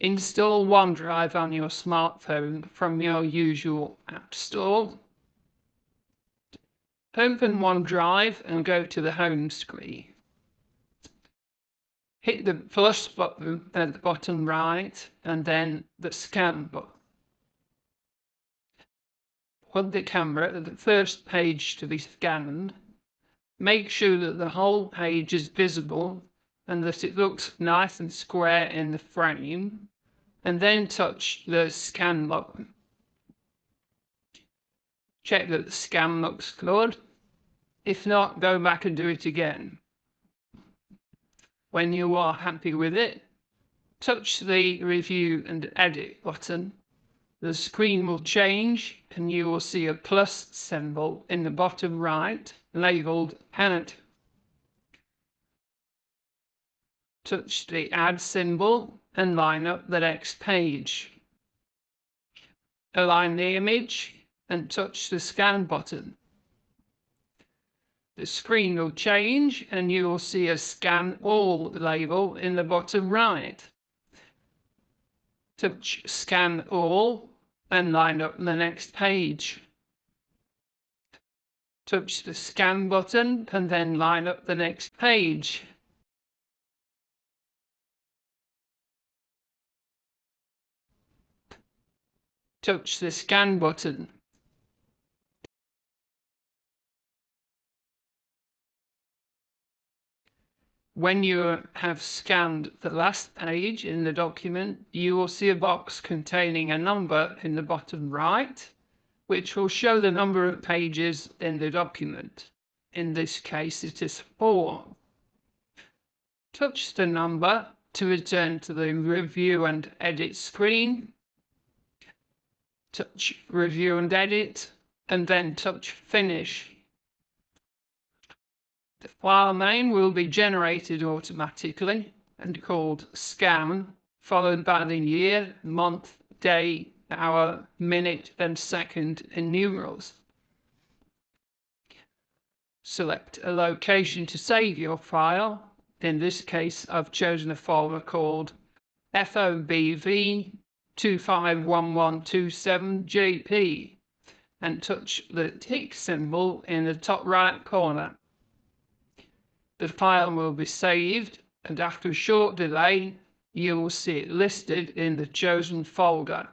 Install OneDrive on your smartphone from your usual app store. Open OneDrive and go to the home screen. Hit the plus button at the bottom right and then the scan button. Put the camera at the first page to be scanned. Make sure that the whole page is visible and that it looks nice and square in the frame, and then touch the scan button. Check that the scan looks good. If not, go back and do it again. When you are happy with it, touch the Review and Edit button. The screen will change and you will see a plus symbol in the bottom right labeled Edit. Touch the Add symbol and line up the next page. Align the image and touch the Scan button. The screen will change and you will see a Scan All label in the bottom right. Touch Scan All and line up the next page. Touch the Scan button and then line up the next page. Touch the Scan button. When you have scanned the last page in the document, you will see a box containing a number in the bottom right, which will show the number of pages in the document. In this case, it is 4. Touch the number to return to the Review and Edit screen. Touch Review and Edit, and then touch Finish. The file name will be generated automatically and called Scan, followed by the year, month, day, hour, minute, and second in numerals. Select a location to save your file. In this case, I've chosen a folder called FOBV 251127JP and touch the tick symbol in the top right corner. The file will be saved, and after a short delay, you will see it listed in the chosen folder.